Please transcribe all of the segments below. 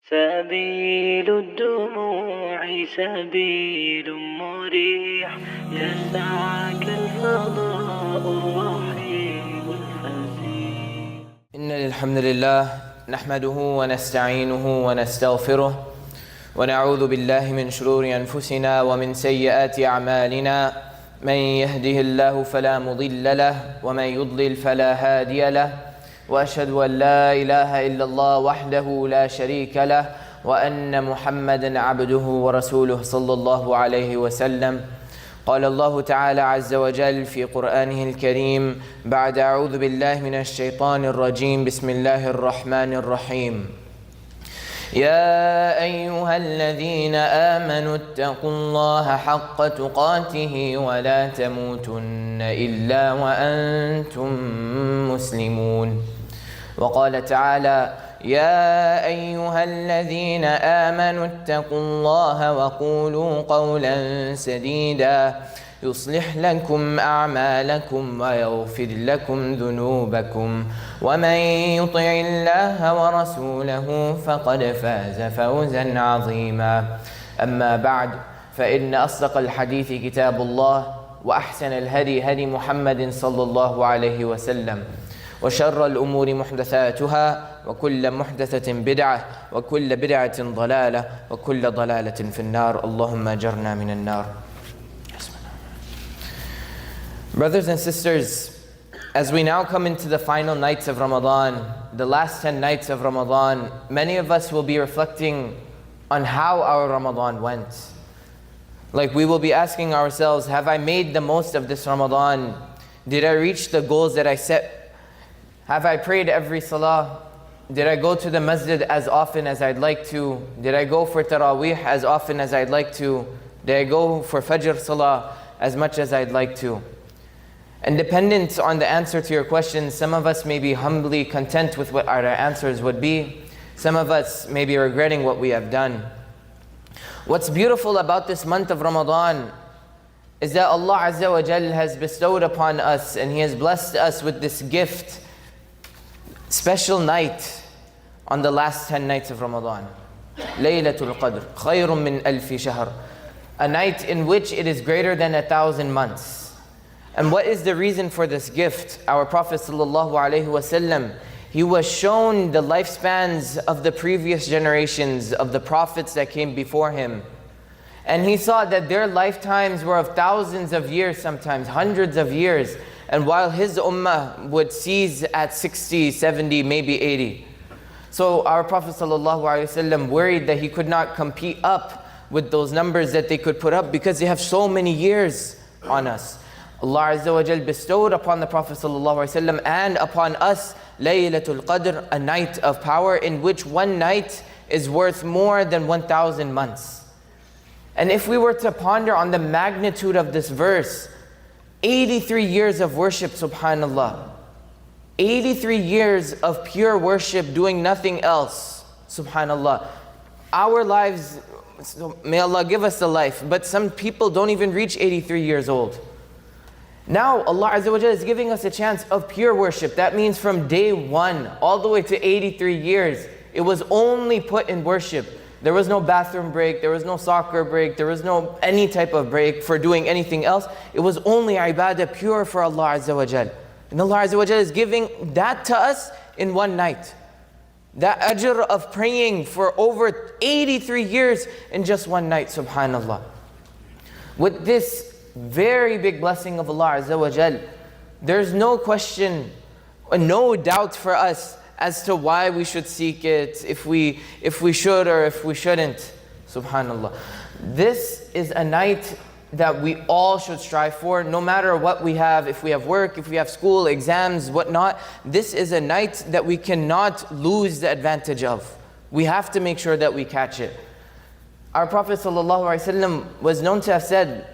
سبيل الدموع سبيل مريح يسعك الفضاء الرحيم الفسيح. إن الحمد لله نحمده ونستعينه ونستغفره ونعوذ بالله من شرور أنفسنا ومن سيئات أعمالنا. من يهده الله فلا مضل له ومن يضلل فلا هادي له، وأشهد أن لا إله إلا الله وحده لا شريك له وأن محمدا عبده ورسوله صلى الله عليه وسلم. قال الله تعالى عز وجل في قرآنه الكريم بعد أعوذ بالله من الشيطان الرجيم بسم الله الرحمن الرحيم. يا أيها الذين آمنوا اتقوا الله حق تقاته ولا تموتن إلا وأنتم مسلمون. وقال تعالى يا أيها الذين آمنوا اتقوا الله وقولوا قولا سديدا يصلح لكم أعمالكم ويغفر لكم ذنوبكم ومن يطع الله ورسوله فقد فاز فوزا عظيما. أما بعد، فإن أصدق الحديث كتاب الله وأحسن الهدي هدي محمد صلى الله عليه وسلم، وشر الأمور محدثاتها وكل محدثة بدعة وكل بدعة ضلالة وكل ضلالة في النار. اللهم أجرنا من النار. Brothers and sisters, as we now come into the final nights of Ramadan, the last 10 nights of Ramadan, many of us will be reflecting on how our Ramadan went. Like, we will be asking ourselves, have I made the most of this Ramadan? Did I reach the goals that I set? Have I prayed every salah? Did I go to the masjid as often as I'd like to? Did I go for taraweeh as often as I'd like to? Did I go for fajr salah as much as I'd like to? And dependent on the answer to your question, some of us may be humbly content with what our answers would be. Some of us may be regretting what we have done. What's beautiful about this month of Ramadan is that Allah Azza wa Jal has bestowed upon us and He has blessed us with this gift, special night on the last 10 nights of Ramadan. Laylatul Qadr, khayrun min alfi shahr. A night in which it is greater than 1,000 months. And what is the reason for this gift? Our Prophet ﷺ, he was shown the lifespans of the previous generations of the prophets that came before him. And he saw that their lifetimes were of thousands of years, sometimes hundreds of years. And while his ummah would cease at 60, 70, maybe 80. So our Prophet ﷺ worried that he could not compete up with those numbers that they could put up because they have so many years on us. Allah Azza wa Jal bestowed upon the Prophet ﷺ and upon us Laylatul Qadr, a night of power in which one night is worth more than 1,000 months. And if we were to ponder on the magnitude of this verse, 83 years of worship, subhanallah. 83 years of pure worship, doing nothing else, subhanallah. Our lives, may Allah give us the life, but some people don't even reach 83 years old. Now Allah Azza wa Jalla is giving us a chance of pure worship. That means from day one all the way to 83 years, it was only put in worship. There was no bathroom break, there was no soccer break, there was no any type of break for doing anything else. It was only ibadah, pure for Allah Azza wa Jalla. And Allah Azza wa Jalla is giving that to us in one night. That ajr of praying for over 83 years in just one night, subhanallah. With this very big blessing of Allah Azza wa Jal, there's no question, no doubt for us as to why we should seek it, if we should or if we shouldn't, subhanallah. This is a night that we all should strive for, no matter what we have, if we have work, if we have school, exams, whatnot. This is a night that we cannot lose the advantage of. We have to make sure that we catch it. Our Prophet ﷺ was known to have said,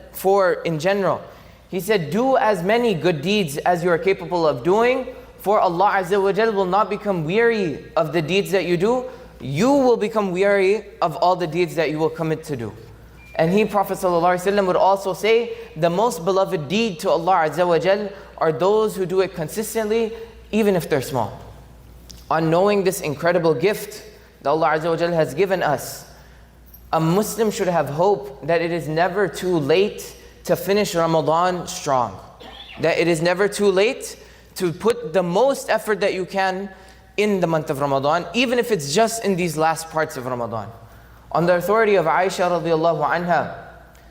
in general, he said, do as many good deeds as you are capable of doing, for Allah Azza wa Jal will not become weary of the deeds that you do. You will become weary of all the deeds that you will commit to do. And he, Prophet ﷺ, would also say, the most beloved deed to Allah Azza wa Jal are those who do it consistently, even if they're small. On knowing this incredible gift that Allah Azza wa Jal has given us, a Muslim should have hope that it is never too late to finish Ramadan strong. That it is never too late to put the most effort that you can in the month of Ramadan, even if it's just in these last parts of Ramadan. On the authority of Aisha radiallahu anha,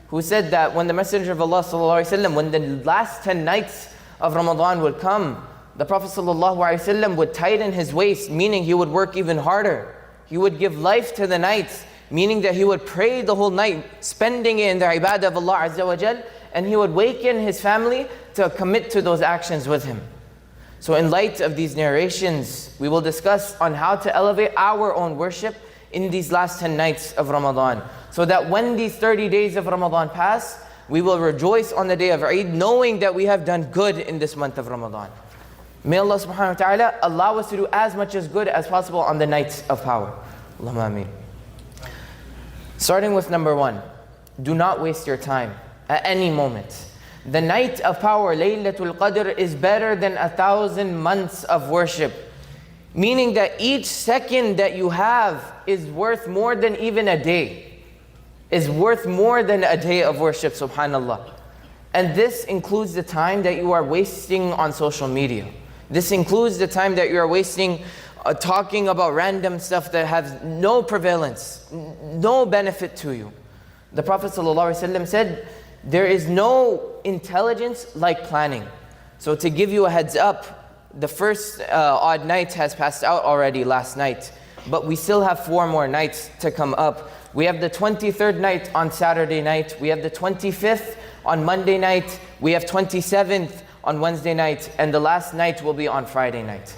who said that when the Messenger of Allah sallallahu alaihi wasallam, when the last 10 nights of Ramadan would come, the Prophet sallallahu alaihi wasallam would tighten his waist, meaning he would work even harder. He would give life to the nights, meaning that he would pray the whole night, spending it in the ibadah of Allah Azza wa Jal, and he would waken his family to commit to those actions with him. So in light of these narrations, we will discuss on how to elevate our own worship in these last 10 nights of Ramadan, so that when these 30 days of Ramadan pass, we will rejoice on the day of Eid, knowing that we have done good in this month of Ramadan. May Allah subhanahu wa ta'ala allow us to do as much as good as possible on the nights of power. Allahumma ameen. Starting with number 1, do not waste your time at any moment. The night of power, Laylatul Qadr, is better than 1,000 months of worship. Meaning that each second that you have is worth more than even a day. Is worth more than a day of worship, subhanAllah. And this includes the time that you are wasting on social media. This includes the time that you are wasting talking about random stuff that has no prevalence, no benefit to you. The Prophet ﷺ said, there is no intelligence like planning. So to give you a heads up, the first odd night has passed out already last night, but we still have 4 more nights to come up. We have the 23rd night on Saturday night, we have the 25th on Monday night, we have 27th on Wednesday night, and the last night will be on Friday night.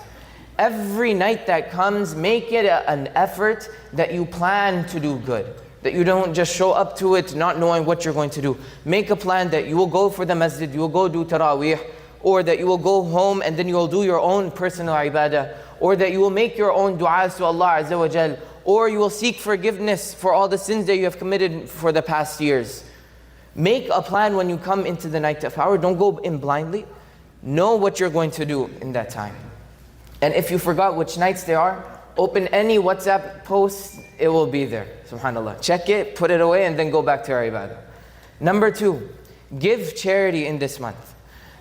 Every night that comes, make it an effort that you plan to do good. That you don't just show up to it not knowing what you're going to do. Make a plan that you will go for the masjid, you will go do taraweeh, or that you will go home and then you will do your own personal ibadah, or that you will make your own du'as to Allah Azza wa Jal, or you will seek forgiveness for all the sins that you have committed for the past years. Make a plan when you come into the night of power. Don't go in blindly. Know what you're going to do in that time. And if you forgot which nights they are, open any WhatsApp post, it will be there. SubhanAllah. Check it, put it away, and then go back to your ibadah. Number 2, give charity in this month.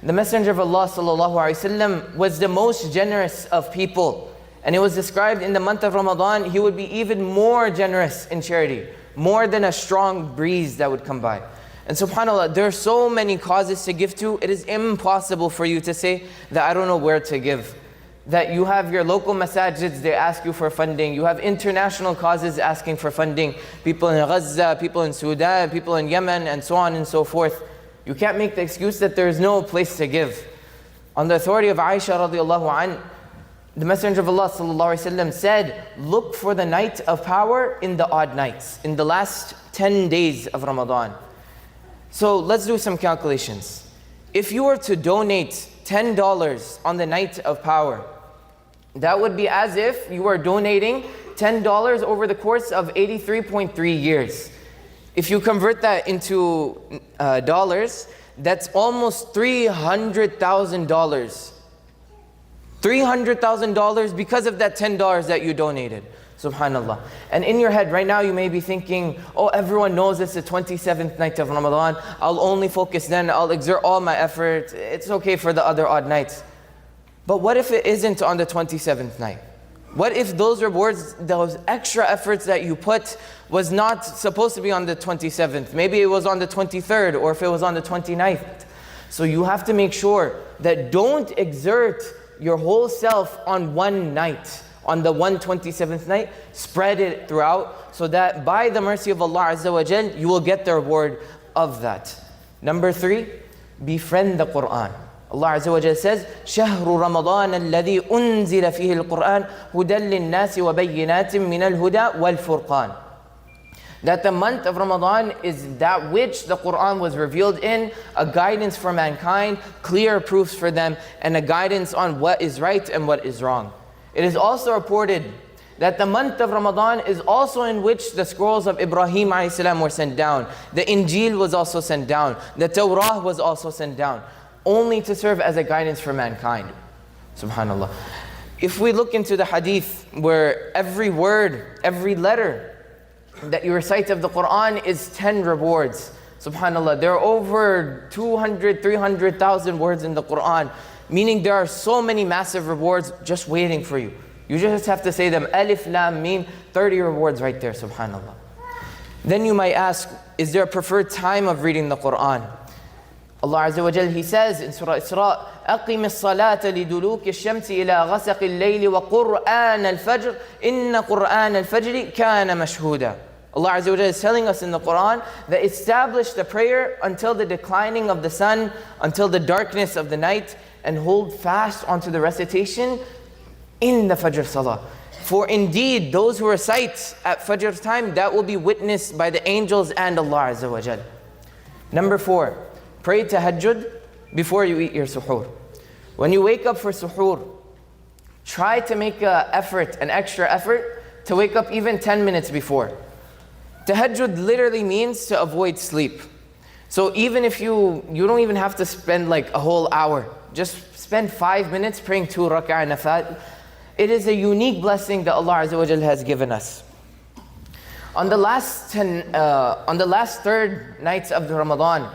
The Messenger of Allah sallallahu alaihi wasallam was the most generous of people. And it was described in the month of Ramadan, he would be even more generous in charity, more than a strong breeze that would come by. And subhanAllah, there are so many causes to give to, it is impossible for you to say that I don't know where to give. That you have your local masajids, they ask you for funding. You have international causes asking for funding. People in Gaza, people in Sudan, people in Yemen, and so on and so forth. You can't make the excuse that there is no place to give. On the authority of Aisha radiallahu anha, the Messenger of Allah sallallahu alaihi wasallam said, look for the night of power in the odd nights, in the last 10 days of Ramadan. So let's do some calculations. If you were to donate $10 on the night of power, that would be as if you were donating $10 over the course of 83.3 years. If you convert that into dollars, that's almost $300,000. $300,000 because of that $10 that you donated. Subhanallah. And in your head right now you may be thinking, oh, everyone knows it's the 27th night of Ramadan. I'll only focus then, I'll exert all my effort. It's okay for the other odd nights. But what if it isn't on the 27th night? What if those rewards, those extra efforts that you put was not supposed to be on the 27th? Maybe it was on the 23rd, or if it was on the 29th. So you have to make sure that don't exert your whole self on one night. On the 127th night, spread it throughout, so that by the mercy of Allah Azza wa Jal, you will get the reward of that. Number 3, befriend the Quran. Allah Azza wa Jal says, شهر رمضان الذي أنزل فيه القرآن هدى للناس وبينات من الهدى والفرقان. That the month of Ramadan is that which the Quran was revealed in, a guidance for mankind, clear proofs for them, and a guidance on what is right and what is wrong. It is also reported that the month of Ramadan is also in which the scrolls of Ibrahim a.s. were sent down. The Injil was also sent down. The Torah was also sent down, only to serve as a guidance for mankind. Subhanallah. If we look into the hadith where every word, every letter that you recite of the Quran is 10 rewards. SubhanAllah, there are over 200, 300,000 words in the Quran, meaning there are so many massive rewards just waiting for you. You just have to say them, Alif, Lam, Mim, 30 rewards right there, SubhanAllah. Then you might ask, is there a preferred time of reading the Quran? Allah Azza wa Jal, He says in Surah Isra, أقم الصلاة لدلوك الشمس إلى غسق الليل وقرآن الفجر إن قرآن الفجر كان مشهودا. Allah Azza wa Jal is telling us in the Quran that establish the prayer until the declining of the sun, until the darkness of the night, and hold fast onto the recitation in the Fajr Salah. For indeed, those who recite at Fajr time, that will be witnessed by the angels and Allah Azza wa Jal. Number 4, pray tahajjud before you eat your suhoor. When you wake up for suhoor, try to make an extra effort to wake up even 10 minutes before. Tahajjud literally means to avoid sleep. So even if you don't even have to spend like a whole hour, just spend 5 minutes praying 2 rak'ah nafil. It is a unique blessing that Allah Azza wa Jal has given us. On the last third nights of the Ramadan,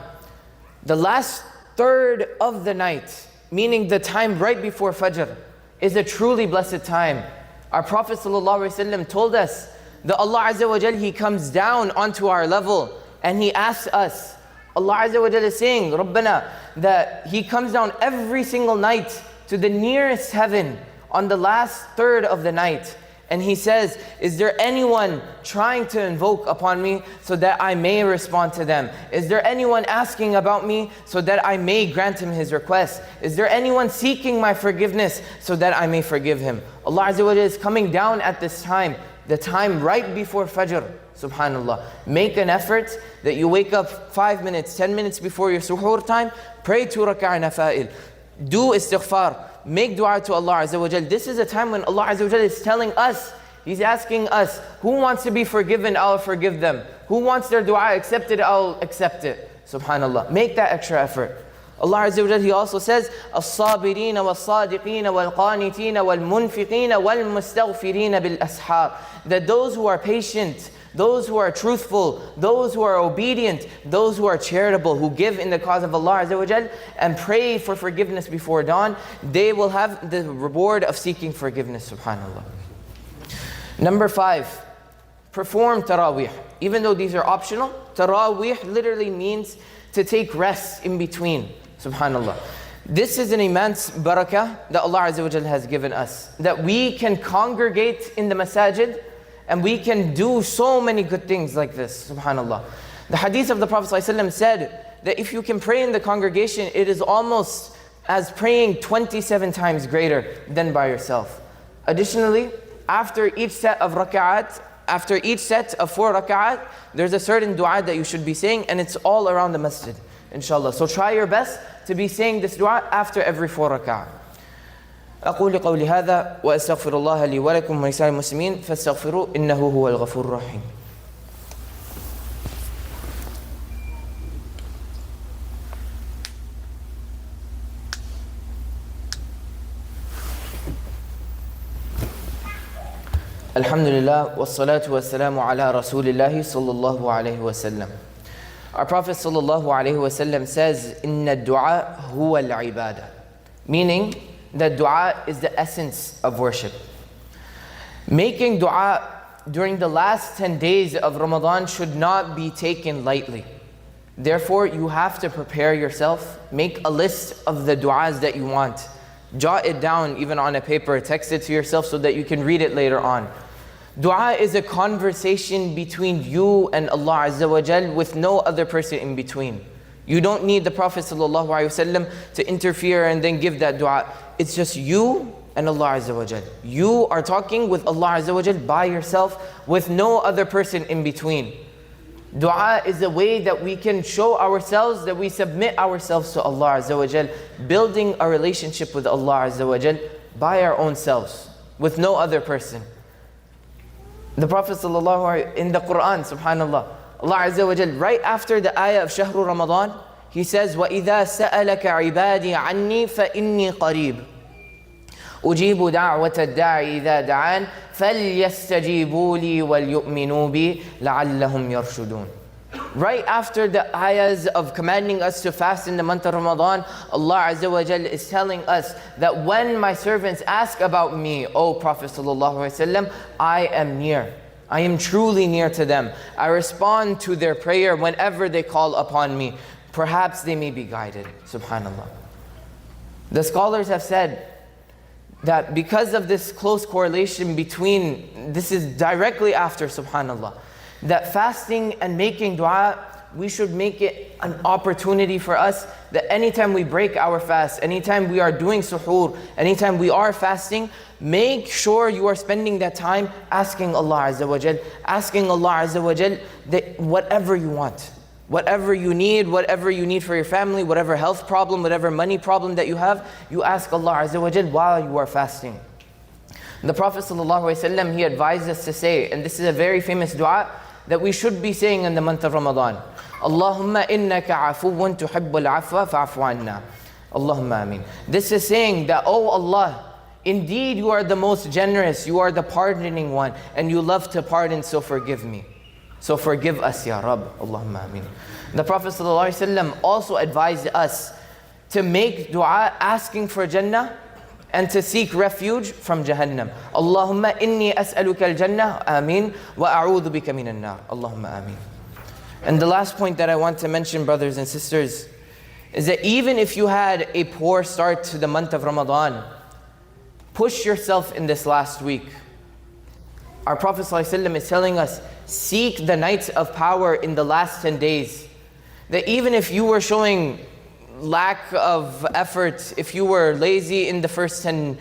the last third of the night, meaning the time right before Fajr, is a truly blessed time. Our Prophet ﷺ told us that Allah Azza wa Jal, He comes down onto our level and He asks us. Allah Azza wa Jal is saying, Rabbana, that He comes down every single night to the nearest heaven on the last third of the night. And He says, is there anyone trying to invoke upon me so that I may respond to them? Is there anyone asking about me so that I may grant him his request? Is there anyone seeking my forgiveness so that I may forgive him? Allah Azza wa Jalla is coming down at this time, the time right before Fajr. Subhanallah. Make an effort that you wake up 5 minutes, 10 minutes before your suhoor time, pray 2 rak'ah nafil. Do istighfar. Make dua to Allah Azza wa Jal. This is a time when Allah Azza wa Jal is telling us, He's asking us, who wants to be forgiven, I'll forgive them. Who wants their dua accepted, I'll accept it. Subhanallah. Make that extra effort. Allah Azza wa Jal, He also says, الصابرين والصادقين والقانتين والمنفقين والمستغفرين بالأسحار. That those who are patient, those who are truthful, those who are obedient, those who are charitable, who give in the cause of Allah Azza wa Jal, and pray for forgiveness before dawn, they will have the reward of seeking forgiveness, subhanallah. Number 5, perform taraweeh. Even though these are optional, taraweeh literally means to take rest in between, subhanallah. This is an immense barakah that Allah Azza wa Jal has given us, that we can congregate in the masajid, and we can do so many good things like this, subhanallah. The hadith of the Prophet ﷺ said that if you can pray in the congregation, it is almost as praying 27 times greater than by yourself. Additionally, after each set of rak'at, after each set of 4 rak'at, there's a certain dua that you should be saying, and it's all around the masjid, inshallah. So try your best to be saying this dua after every 4 rak'at. أقول قولي هذا وأستغفر الله لي ولكم ولسائر المسلمين فاستغفروه إنه هو الغفور الرحيم. الحمد لله والصلاة والسلام على رسول الله صلى الله عليه وسلم. Our Prophet صلى الله عليه وسلم says, إن الدعاء هو العبادة, meaning that dua is the essence of worship. Making dua during the last 10 days of Ramadan should not be taken lightly. Therefore, you have to prepare yourself. Make a list of the duas that you want. Jot it down even on a paper. Text it to yourself so that you can read it later on. Dua is a conversation between you and Allah Azza wa Jal with no other person in between. You don't need the Prophet ﷺ to interfere and then give that dua. It's just you and Allah Azza wa Jal. You are talking with Allah Azza wa Jal by yourself with no other person in between. Dua is a way that we can show ourselves that we submit ourselves to Allah Azza wa Jal, building a relationship with Allah Azza wa Jal by our own selves, with no other person. The Prophet ﷺ in the Quran, subhanallah, Allah Azza wa Jal, right after the ayah of Shahru Ramadan, He says, وَإِذَا سَأَلَكَ عِبَادِي عَنِّي فَإِنِّي قَرِيبٌ أجيب دعوة الداعي إذا دعان فليستجيبوا لي وليؤمنوا بي لعلهم يرشدون. Right after the ayahs of commanding us to fast in the month of Ramadan, Allah Azza wa Jal is telling us that when my servants ask about me, O Prophet Sallallahu Alaihi Wasallam, I am near. I am truly near to them. I respond to their prayer whenever they call upon me. Perhaps they may be guided. Subhanallah. The scholars have said that because of this close correlation between, this is directly after subhanallah, that fasting and making dua, we should make it an opportunity for us that anytime we break our fast, anytime we are doing suhoor, anytime we are fasting, make sure you are spending that time asking Allah Azza wa Jal, that whatever you want, whatever you need for your family, whatever health problem, whatever money problem that you have, you ask Allah Azza wa Jal while you are fasting. The Prophet ﷺ, he advised us to say, and this is a very famous dua that we should be saying in the month of Ramadan. Allahumma innaka afuwun tuhibbul afwa fa'afu anna. Allahumma ameen. This is saying that, oh Allah, indeed you are the most generous, you are the pardoning one, and you love to pardon, so forgive me. So forgive us, Ya Rabb. Allahumma ameen. The Prophet ﷺ also advised us to make dua asking for Jannah and to seek refuge from Jahannam. Allahumma inni as'aluka al-Jannah, ameen, wa a'udhu bika min al-nar. Allahumma ameen. And the last point that I want to mention, brothers and sisters, is that even if you had a poor start to the month of Ramadan, push yourself in this last week. Our Prophet ﷺ is telling us, seek the nights of power in the last 10 days. That even if you were showing lack of effort, if you were lazy in the first 10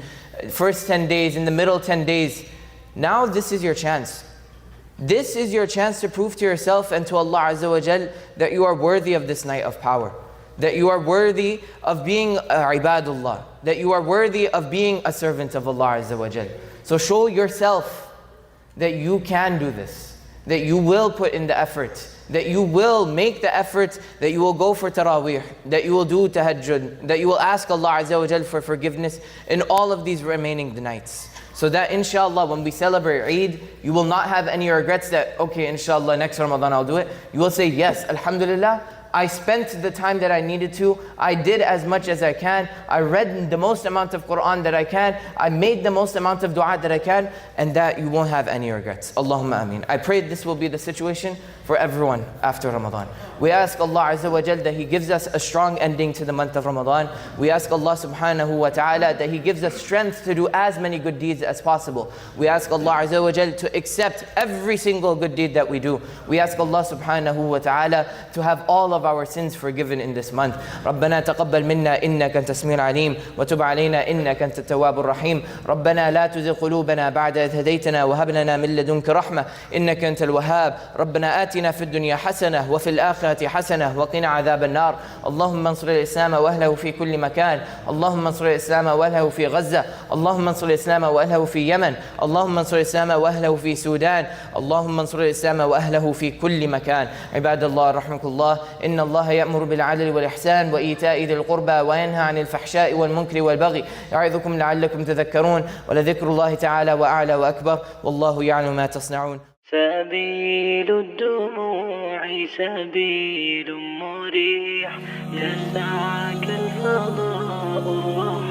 days, in the middle 10 days, now this is your chance. This is your chance to prove to yourself and to Allah Azza wa Jal that you are worthy of this night of power, that you are worthy of being ibadullah, that you are worthy of being a servant of Allah Azza wa Jal. So show yourself that you can do this, that you will put in the effort, that you will make the effort, that you will go for taraweeh, that you will do tahajjud, that you will ask Allah Azza wa Jal for forgiveness in all of these remaining nights. So that inshallah when we celebrate Eid, you will not have any regrets that, okay, inshallah next Ramadan I'll do it. You will say, yes, alhamdulillah, I spent the time that I needed to. I did as much as I can. I read the most amount of Quran that I can. I made the most amount of dua that I can. And that you won't have any regrets. Allahumma ameen. I pray this will be the situation for everyone after Ramadan. We ask Allah Azza wa Jal that He gives us a strong ending to the month of Ramadan. We ask Allah subhanahu wa ta'ala that He gives us strength to do as many good deeds as possible. We ask Allah Azza wa Jal to accept every single good deed that we do. We ask Allah subhanahu wa ta'ala to have all of our sins forgiven in this month. ربنا تقبل منا إنك أنت السميع العليم وتب علينا إنك أنت التواب الرحيم. ربنا لا تزغ قلوبنا بعد إذ هديتنا وهب لنا من لدنك رحمة إنك أنت الوهاب. ربنا آتنا في الدنيا حسنة وفي الآخرة حسنة وقنا عذاب النار. اللهم انصر الإسلام وأهله في كل مكان. اللهم انصر الإسلام وأهله في غزة. اللهم انصر الإسلام وأهله في يمن. اللهم انصر الإسلام وأهله في السودان. اللهم انصر الإسلام وأهله في كل مكان. عباد الله رحمكم الله، إن الله يأمر بالعدل والإحسان وإيتاء ذي القربى وينهى عن الفحشاء والمنكر والبغي يعظكم لعلكم تذكرون ولذكر الله تعالى وأعلى وأكبر والله يعلم ما تصنعون. سبيل الدموع سبيل مريح يسعك الفضاء الرحيم